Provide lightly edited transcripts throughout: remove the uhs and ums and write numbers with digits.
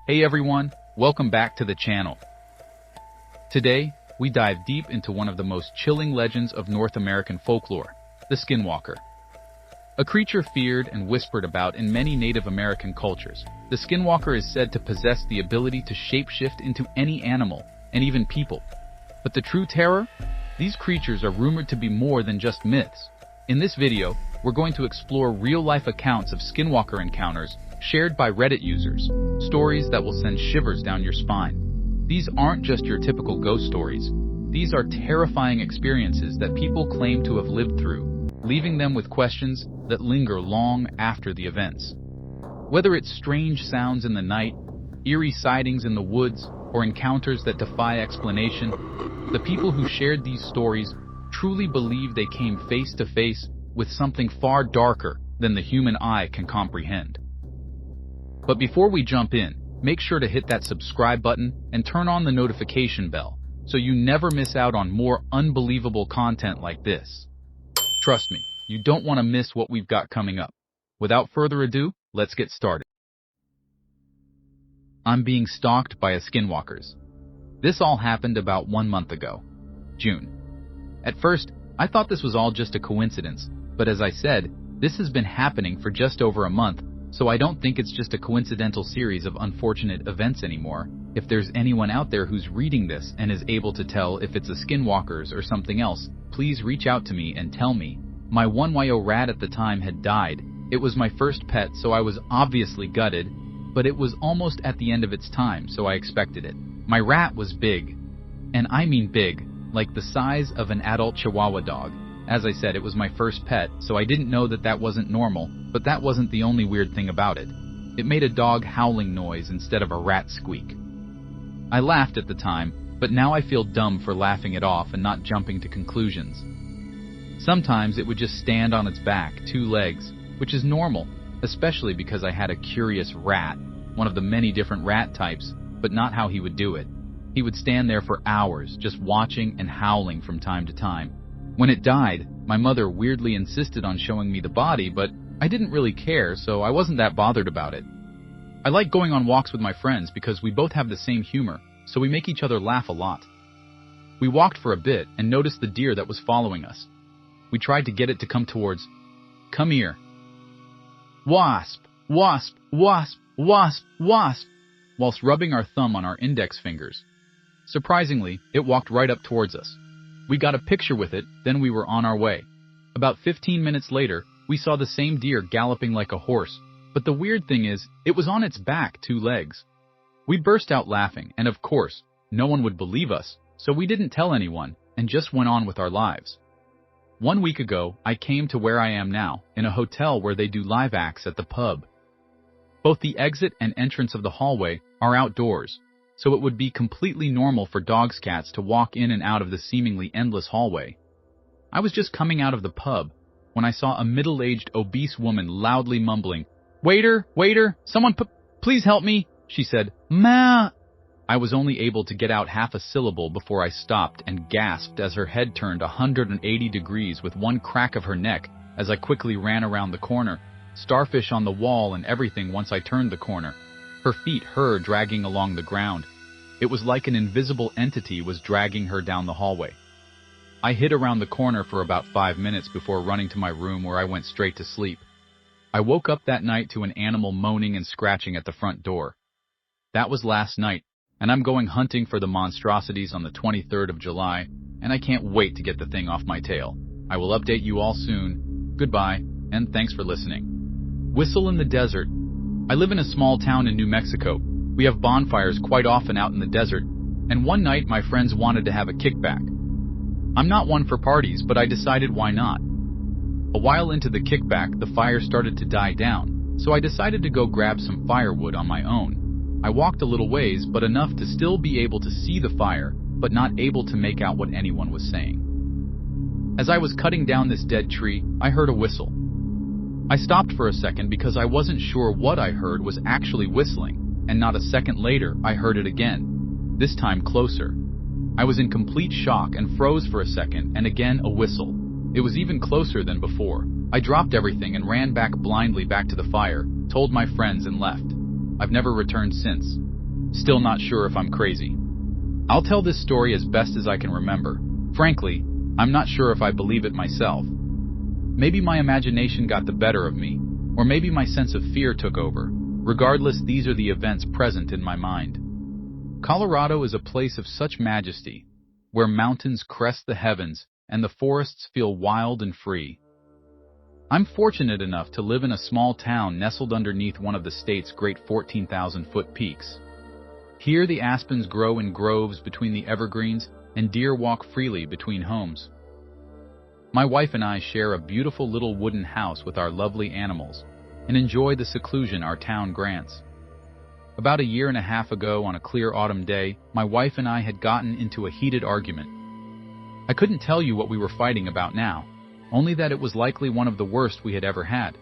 Hey everyone, welcome back to the channel. Today, we dive deep into one of the most chilling legends of North American folklore, the skinwalker. A creature feared and whispered about in many Native American cultures, the skinwalker is said to possess the ability to shapeshift into any animal, and even people. But the true terror? These creatures are rumored to be more than just myths. In this video, we're going to explore real-life accounts of skinwalker encounters shared by Reddit users, stories that will send shivers down your spine. These aren't just your typical ghost stories. These are terrifying experiences that people claim to have lived through, leaving them with questions that linger long after the events. Whether it's strange sounds in the night, eerie sightings in the woods, or encounters that defy explanation, the people who shared these stories truly believe they came face to face with something far darker than the human eye can comprehend. But before we jump in, make sure to hit that subscribe button and turn on the notification bell so you never miss out on more unbelievable content like this. Trust me, you don't want to miss what we've got coming up. Without further ado, let's get started. I'm being stalked by a skinwalkers. This all happened about 1 month ago, June. At first, I thought this was all just a coincidence, but as I said, this has been happening for just over a month, so I don't think it's just a coincidental series of unfortunate events anymore. If there's anyone out there who's reading this and is able to tell if it's a skinwalkers or something else, please reach out to me and tell me. My 1YO rat at the time had died. It was my first pet, so I was obviously gutted, but it was almost at the end of its time, so I expected it. My rat was big, and I mean big, like the size of an adult Chihuahua dog. As I said, it was my first pet, so I didn't know that wasn't normal, but that wasn't the only weird thing about it. It made a dog howling noise instead of a rat squeak. I laughed at the time, but now I feel dumb for laughing it off and not jumping to conclusions. Sometimes it would just stand on its back, 2 legs, which is normal, especially because I had a curious rat, one of the many different rat types, but not how he would do it. He would stand there for hours, just watching and howling from time to time. When it died, my mother weirdly insisted on showing me the body, but I didn't really care, so I wasn't that bothered about it. I like going on walks with my friends because we both have the same humor, so we make each other laugh a lot. We walked for a bit and noticed the deer that was following us. We tried to get it to come towards. Come here. Wasp, wasp, wasp, wasp, wasp, whilst rubbing our thumb on our index fingers. Surprisingly, it walked right up towards us. We got a picture with it, then we were on our way. About 15 minutes later, we saw the same deer galloping like a horse, but the weird thing is, it was on its back, 2 legs. We burst out laughing, and of course, no one would believe us, so we didn't tell anyone, and just went on with our lives. 1 week ago, I came to where I am now, in a hotel where they do live acts at the pub. Both the exit and entrance of the hallway are outdoors, so it would be completely normal for cats to walk in and out of the seemingly endless hallway. I was just coming out of the pub when I saw a middle-aged obese woman loudly mumbling, "Waiter, waiter, someone please help me," she said, "Ma." I was only able to get out half a syllable before I stopped and gasped as her head turned 180 degrees with one crack of her neck as I quickly ran around the corner, starfish on the wall and everything once I turned the corner. Her feet her dragging along the ground. It was like an invisible entity was dragging her down the hallway. I hid around the corner for about 5 minutes before running to my room where I went straight to sleep. I woke up that night to an animal moaning and scratching at the front door. That was last night, and I'm going hunting for the monstrosities on the 23rd of July, and I can't wait to get the thing off my tail. I will update you all soon. Goodbye, and thanks for listening. Whistle in the desert. I live in a small town in New Mexico. We have bonfires quite often out in the desert, and one night my friends wanted to have a kickback. I'm not one for parties, but I decided why not. A while into the kickback, the fire started to die down, so I decided to go grab some firewood on my own. I walked a little ways, but enough to still be able to see the fire, but not able to make out what anyone was saying. As I was cutting down this dead tree, I heard a whistle. I stopped for a second because I wasn't sure what I heard was actually whistling, and not a second later, I heard it again, this time closer. I was in complete shock and froze for a second, and again a whistle. It was even closer than before. I dropped everything and ran back blindly back to the fire, told my friends and left. I've never returned since. Still not sure if I'm crazy. I'll tell this story as best as I can remember. Frankly, I'm not sure if I believe it myself. Maybe my imagination got the better of me, or maybe my sense of fear took over. Regardless, these are the events present in my mind. Colorado is a place of such majesty, where mountains crest the heavens and the forests feel wild and free. I'm fortunate enough to live in a small town nestled underneath one of the state's great 14,000-foot peaks. Here the aspens grow in groves between the evergreens and deer walk freely between homes. My wife and I share a beautiful little wooden house with our lovely animals and enjoy the seclusion our town grants. About a year and a half ago on a clear autumn day, my wife and I had gotten into a heated argument. I couldn't tell you what we were fighting about now, only that it was likely one of the worst we had ever had.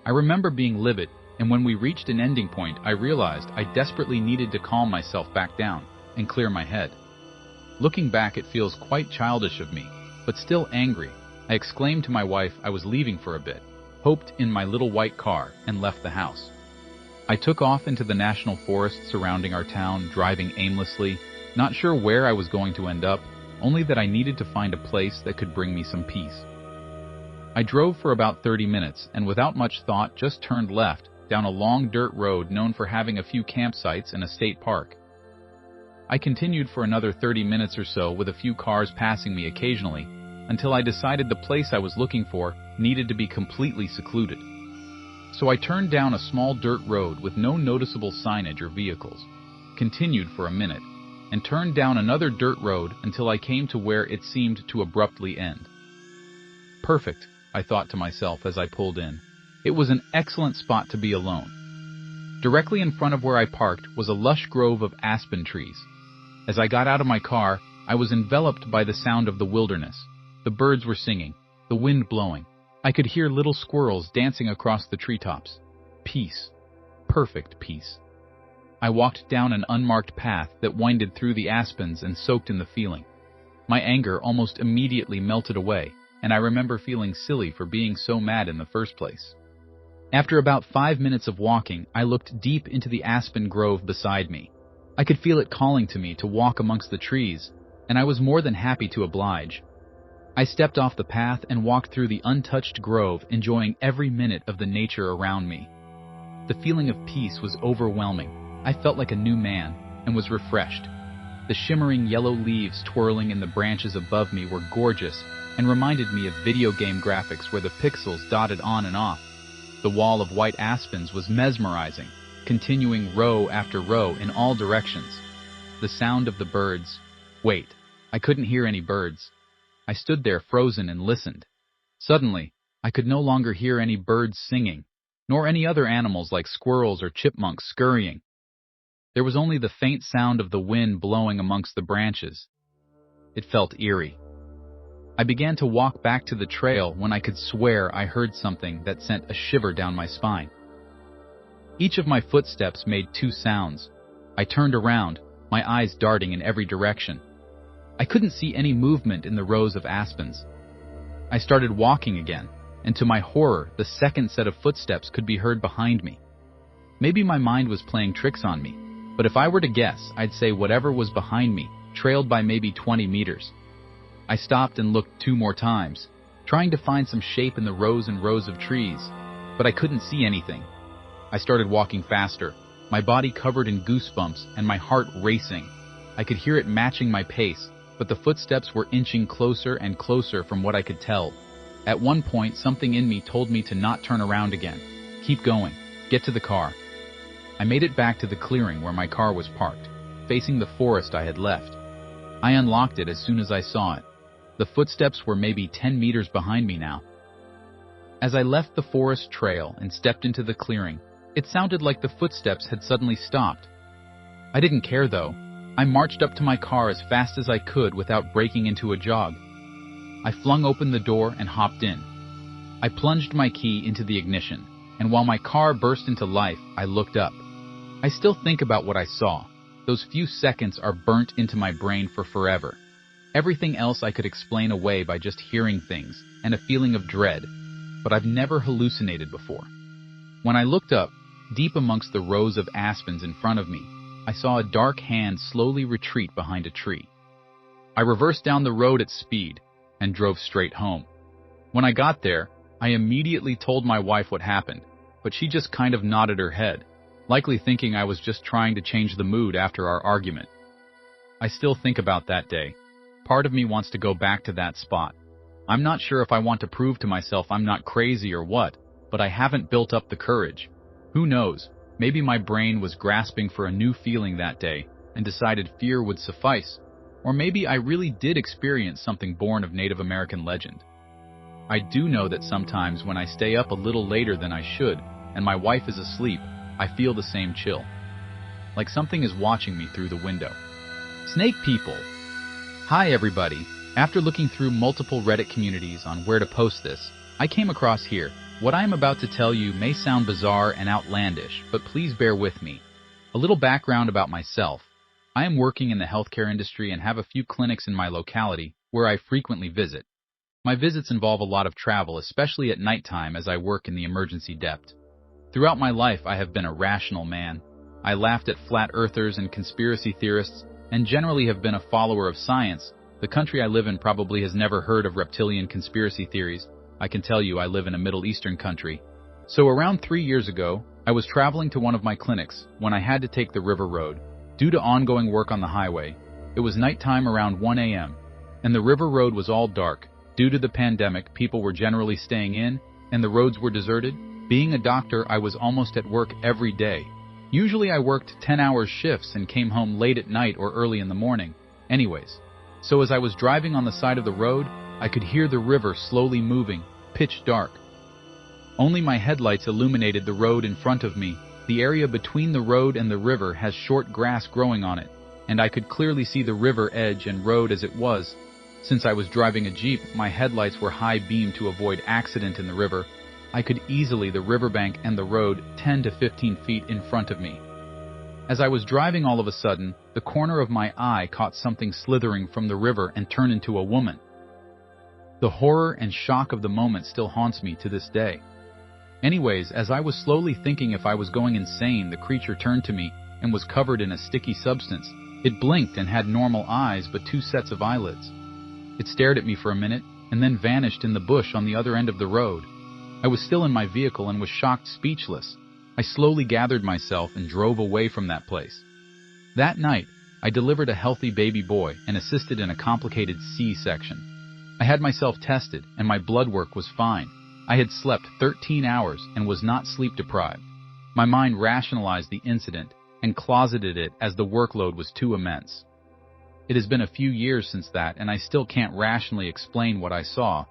I remember being livid, and when we reached an ending point, I realized I desperately needed to calm myself back down and clear my head. Looking back, it feels quite childish of me, but still angry. I exclaimed to my wife I was leaving for a bit, hopped in my little white car, and left the house. I took off into the national forest surrounding our town, driving aimlessly, not sure where I was going to end up, only that I needed to find a place that could bring me some peace. I drove for about 30 minutes and without much thought just turned left down a long dirt road known for having a few campsites and a state park. I continued for another 30 minutes or so with a few cars passing me occasionally until I decided the place I was looking for needed to be completely secluded. So I turned down a small dirt road with no noticeable signage or vehicles, continued for a minute, and turned down another dirt road until I came to where it seemed to abruptly end. Perfect, I thought to myself as I pulled in. It was an excellent spot to be alone. Directly in front of where I parked was a lush grove of aspen trees. As I got out of my car, I was enveloped by the sound of the wilderness. The birds were singing, the wind blowing. I could hear little squirrels dancing across the treetops. Peace. Perfect peace. I walked down an unmarked path that winded through the aspens and soaked in the feeling. My anger almost immediately melted away, and I remember feeling silly for being so mad in the first place. After about 5 minutes of walking, I looked deep into the aspen grove beside me. I could feel it calling to me to walk amongst the trees, and I was more than happy to oblige. I stepped off the path and walked through the untouched grove, enjoying every minute of the nature around me. The feeling of peace was overwhelming. I felt like a new man and was refreshed. The shimmering yellow leaves twirling in the branches above me were gorgeous and reminded me of video game graphics where the pixels dotted on and off. The wall of white aspens was mesmerizing, continuing row after row in all directions. The sound of the birds. Wait, I couldn't hear any birds. I stood there frozen and listened. Suddenly, I could no longer hear any birds singing, nor any other animals like squirrels or chipmunks scurrying. There was only the faint sound of the wind blowing amongst the branches. It felt eerie. I began to walk back to the trail when I could swear I heard something that sent a shiver down my spine. Each of my footsteps made 2 sounds. I turned around, my eyes darting in every direction. I couldn't see any movement in the rows of aspens. I started walking again, and to my horror, the second set of footsteps could be heard behind me. Maybe my mind was playing tricks on me, but if I were to guess, I'd say whatever was behind me trailed by maybe 20 meters. I stopped and looked 2 more times, trying to find some shape in the rows and rows of trees, but I couldn't see anything. I started walking faster, my body covered in goosebumps and my heart racing. I could hear it matching my pace, but the footsteps were inching closer and closer from what I could tell. At one point, something in me told me to not turn around again. Keep going. Get to the car. I made it back to the clearing where my car was parked, facing the forest I had left. I unlocked it as soon as I saw it. The footsteps were maybe 10 meters behind me now. As I left the forest trail and stepped into the clearing, it sounded like the footsteps had suddenly stopped. I didn't care though. I marched up to my car as fast as I could without breaking into a jog. I flung open the door and hopped in. I plunged my key into the ignition, and while my car burst into life, I looked up. I still think about what I saw. Those few seconds are burnt into my brain for forever. Everything else I could explain away by just hearing things and a feeling of dread, but I've never hallucinated before. When I looked up, deep amongst the rows of aspens in front of me, I saw a dark hand slowly retreat behind a tree. I reversed down the road at speed and drove straight home. When I got there, I immediately told my wife what happened, but she just kind of nodded her head, likely thinking I was just trying to change the mood after our argument. I still think about that day. Part of me wants to go back to that spot. I'm not sure if I want to prove to myself I'm not crazy or what, but I haven't built up the courage. Who knows, maybe my brain was grasping for a new feeling that day and decided fear would suffice. Or maybe I really did experience something born of Native American legend. I do know that sometimes when I stay up a little later than I should and my wife is asleep, I feel the same chill. Like something is watching me through the window. Snake people! Hi everybody! After looking through multiple Reddit communities on where to post this, I came across here. What I am about to tell you may sound bizarre and outlandish, but please bear with me. A little background about myself. I am working in the healthcare industry and have a few clinics in my locality where I frequently visit. My visits involve a lot of travel, especially at nighttime as I work in the emergency depot. Throughout my life, I have been a rational man. I laughed at flat earthers and conspiracy theorists, and generally have been a follower of science. The country I live in probably has never heard of reptilian conspiracy theories. I can tell you I live in a Middle Eastern country. So around 3 years ago, I was traveling to one of my clinics when I had to take the river road. Due to ongoing work on the highway, it was nighttime around 1 a.m., and the river road was all dark. Due to the pandemic, people were generally staying in, and the roads were deserted. Being a doctor, I was almost at work every day. Usually I worked 10-hour shifts and came home late at night or early in the morning. Anyways, so as I was driving on the side of the road, I could hear the river slowly moving, pitch dark. Only my headlights illuminated the road in front of me. The area between the road and the river has short grass growing on it, and I could clearly see the river edge and road as it was. Since I was driving a Jeep, my headlights were high beam to avoid accident in the river. I could easily the riverbank and the road 10 to 15 feet in front of me. As I was driving, all of a sudden, the corner of my eye caught something slithering from the river and turned into a woman. The horror and shock of the moment still haunts me to this day. Anyways, as I was slowly thinking if I was going insane, the creature turned to me and was covered in a sticky substance. It blinked and had normal eyes but 2 sets of eyelids. It stared at me for a minute and then vanished in the bush on the other end of the road. I was still in my vehicle and was shocked, speechless. I slowly gathered myself and drove away from that place. That night, I delivered a healthy baby boy and assisted in a complicated C-section. I had myself tested and my blood work was fine. I had slept 13 hours and was not sleep-deprived. My mind rationalized the incident and closeted it as the workload was too immense. It has been a few years since that, and I still can't rationally explain what I saw.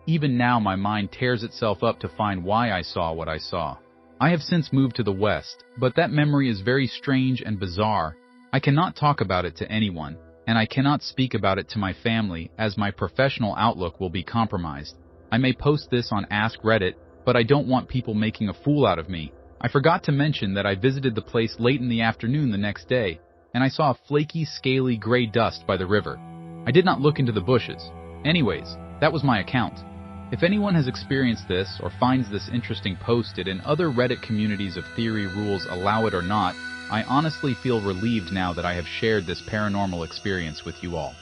Even now, my mind tears itself up to find why I saw what I saw. I have since moved to the West, but that memory is very strange and bizarre. I cannot talk about it to anyone, and I cannot speak about it to my family as my professional outlook will be compromised. I may post this on Ask Reddit, but I don't want people making a fool out of me. I forgot to mention that I visited the place late in the afternoon the next day, and I saw a flaky, scaly gray dust by the river. I did not look into the bushes. Anyways, that was my account. If anyone has experienced this or finds this interesting, post it, and other Reddit communities of theory rules allow it or not, I honestly feel relieved now that I have shared this paranormal experience with you all.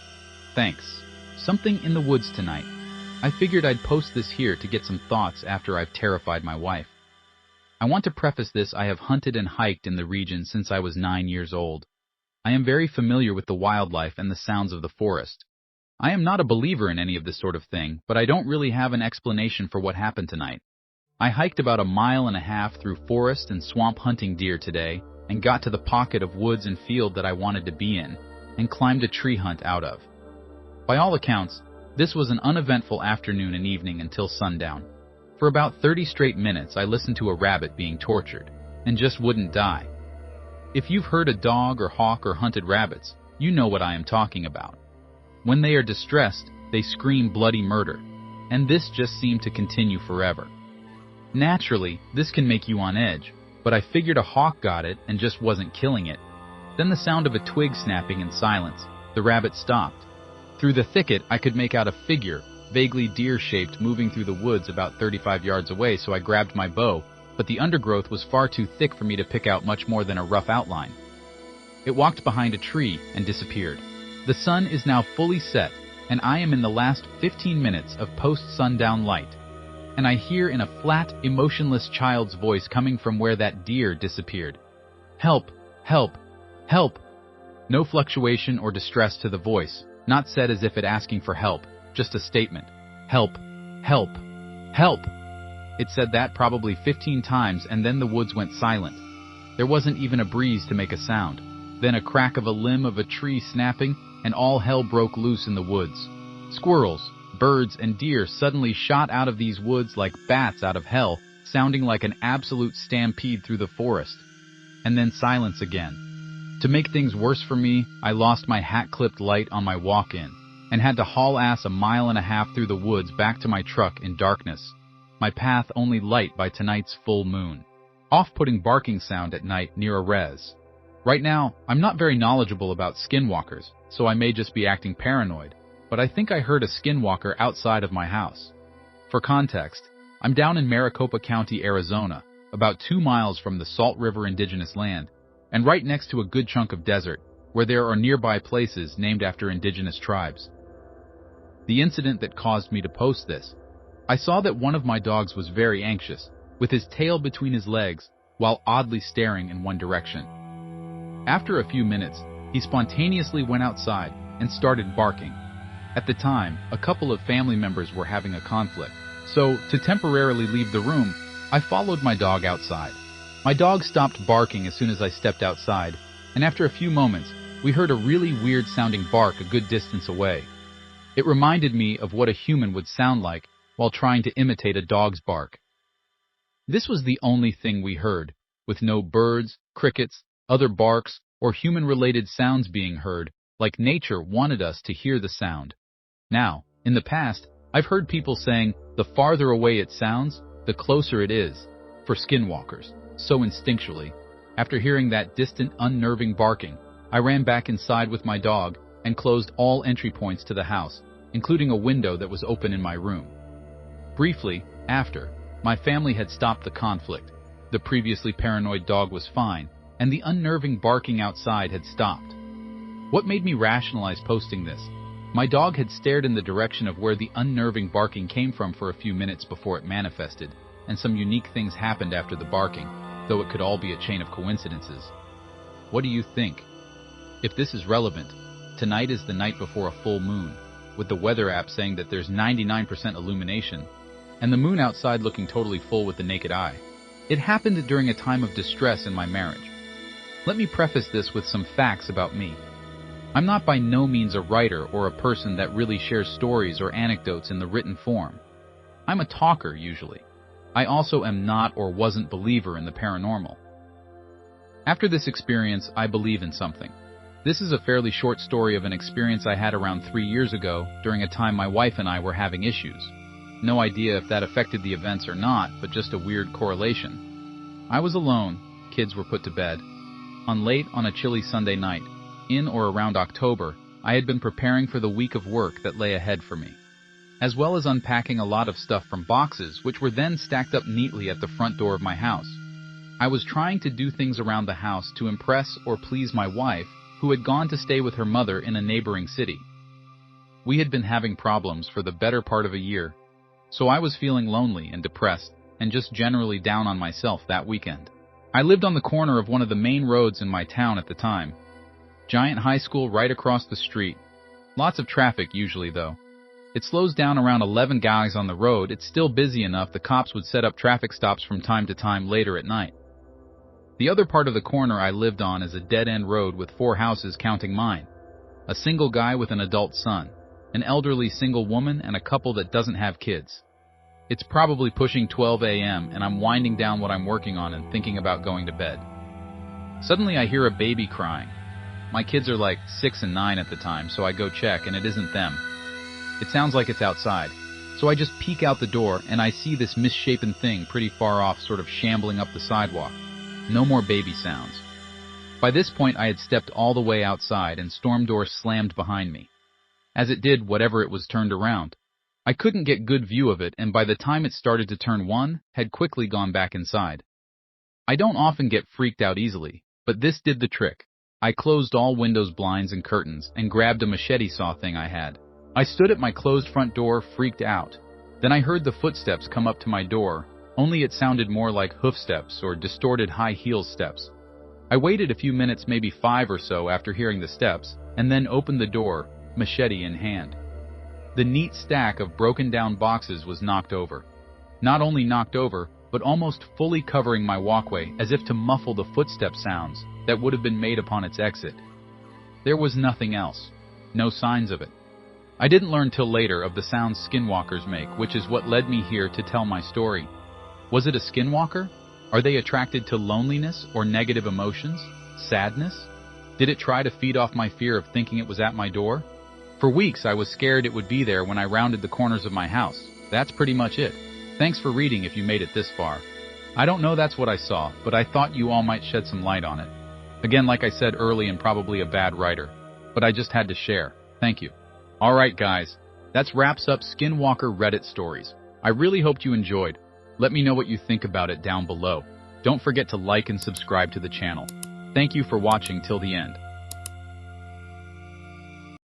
Thanks. Something in the woods tonight. I figured I'd post this here to get some thoughts after I've terrified my wife. I want to preface this, I have hunted and hiked in the region since I was 9 years old. I am very familiar with the wildlife and the sounds of the forest. I am not a believer in any of this sort of thing, but I don't really have an explanation for what happened tonight. I hiked about 1.5 miles through forest and swamp hunting deer today, and got to the pocket of woods and field that I wanted to be in, and climbed a tree hunt out of. By all accounts, this was an uneventful afternoon and evening until sundown. For about 30 straight minutes I listened to a rabbit being tortured, and just wouldn't die. If you've heard a dog or hawk or hunted rabbits, you know what I am talking about. When they are distressed, they scream bloody murder, and this just seemed to continue forever. Naturally, this can make you on edge, but I figured a hawk got it and just wasn't killing it. Then the sound of a twig snapping in silence. The rabbit stopped. Through the thicket, I could make out a figure, vaguely deer-shaped, moving through the woods about 35 yards away, so I grabbed my bow but the undergrowth was far too thick for me to pick out much more than a rough outline. It walked behind a tree and disappeared. The sun is now fully set, and I am in the last 15 minutes of post-sundown light. And I hear in a flat, emotionless child's voice coming from where that deer disappeared. Help! Help! Help! No fluctuation or distress to the voice, not said as if it asking for help, just a statement. Help! Help! Help! It said that probably 15 times, and then the woods went silent. There wasn't even a breeze to make a sound. Then a crack of a limb of a tree snapping, and all hell broke loose in the woods. Squirrels, birds, and deer suddenly shot out of these woods like bats out of hell, sounding like an absolute stampede through the forest. And then silence again. To make things worse for me, I lost my hat-clipped light on my walk-in, and had to haul ass a mile and a half through the woods back to my truck in darkness. My path only light by tonight's full moon. Off-putting barking sound at night near a res. Right now, I'm not very knowledgeable about skinwalkers, so I may just be acting paranoid, but I think I heard a skinwalker outside of my house. For context, I'm down in Maricopa County, Arizona, about 2 miles from the Salt River indigenous land, and right next to a good chunk of desert, where there are nearby places named after indigenous tribes. The incident that caused me to post this, I saw that one of my dogs was very anxious, with his tail between his legs, while oddly staring in one direction. After a few minutes, he spontaneously went outside and started barking. At the time, a couple of family members were having a conflict, so to temporarily leave the room, I followed my dog outside. My dog stopped barking as soon as I stepped outside, and after a few moments, we heard a really weird-sounding bark a good distance away. It reminded me of what a human would sound like while trying to imitate a dog's bark. This was the only thing we heard, with no birds, crickets, other barks, or human-related sounds being heard, like nature wanted us to hear the sound. Now, in the past, I've heard people saying, the farther away it sounds, the closer it is, for skinwalkers. So instinctually, after hearing that distant, unnerving barking, I ran back inside with my dog and closed all entry points to the house, including a window that was open in my room. Briefly, after, my family had stopped the conflict. The previously paranoid dog was fine, and the unnerving barking outside had stopped. What made me rationalize posting this? My dog had stared in the direction of where the unnerving barking came from for a few minutes before it manifested, and some unique things happened after the barking, though it could all be a chain of coincidences. What do you think? If this is relevant, tonight is the night before a full moon, with the weather app saying that there's 99% illumination, and the moon outside looking totally full with the naked eye. It happened during a time of distress in my marriage. Let me preface this with some facts about me. I'm not by no means a writer or a person that really shares stories or anecdotes in the written form. I'm a talker, usually. I also am not or wasn't believer in the paranormal. After this experience, I believe in something. This is a fairly short story of an experience I had around 3 years ago during a time my wife and I were having issues. No idea if that affected the events or not, but just a weird correlation. I was alone, kids were put to bed. Late on a chilly Sunday night, in or around October, I had been preparing for the week of work that lay ahead for me, as well as unpacking a lot of stuff from boxes, which were then stacked up neatly at the front door of my house. I was trying to do things around the house to impress or please my wife, who had gone to stay with her mother in a neighboring city. We had been having problems for the better part of a year, so I was feeling lonely and depressed, and just generally down on myself that weekend. I lived on the corner of one of the main roads in my town at the time. Giant high school right across the street. Lots of traffic usually, though. It slows down around 11 guys on the road. It's still busy enough the cops would set up traffic stops from time to time later at night. The other part of the corner I lived on is a dead-end road with 4 houses counting mine. A single guy with an adult son, an elderly single woman, and a couple that doesn't have kids. It's probably pushing 12 a.m. and I'm winding down what I'm working on and thinking about going to bed. Suddenly I hear a baby crying. My kids are like 6 and 9 at the time, so I go check and it isn't them. It sounds like it's outside, so I just peek out the door and I see this misshapen thing pretty far off sort of shambling up the sidewalk. No more baby sounds. By this point I had stepped all the way outside and storm door slammed behind me. As it did, whatever it was turned around. I couldn't get good view of it, and by the time it started to turn one, had quickly gone back inside. I don't often get freaked out easily, but this did the trick. I closed all windows, blinds, and curtains and grabbed a machete saw thing I had. I stood at my closed front door, freaked out. Then I heard the footsteps come up to my door, only it sounded more like hoof steps or distorted high heel steps. I waited a few minutes, maybe 5 or so after hearing the steps, and then opened the door, machete in hand. The neat stack of broken down boxes was knocked over. Not only knocked over, but almost fully covering my walkway as if to muffle the footstep sounds that would have been made upon its exit. There was nothing else. No signs of it. I didn't learn till later of the sounds skinwalkers make, which is what led me here to tell my story. Was it a skinwalker? Are they attracted to loneliness or negative emotions? Sadness? Did it try to feed off my fear of thinking it was at my door? For weeks I was scared it would be there when I rounded the corners of my house. That's pretty much it. Thanks for reading if you made it this far. I don't know that's what I saw, but I thought you all might shed some light on it. Again, like I said early, and probably a bad writer, but I just had to share. Thank you. Alright guys, that wraps up SkinWalker Reddit stories. I really hoped you enjoyed. Let me know what you think about it down below. Don't forget to like and subscribe to the channel. Thank you for watching till the end.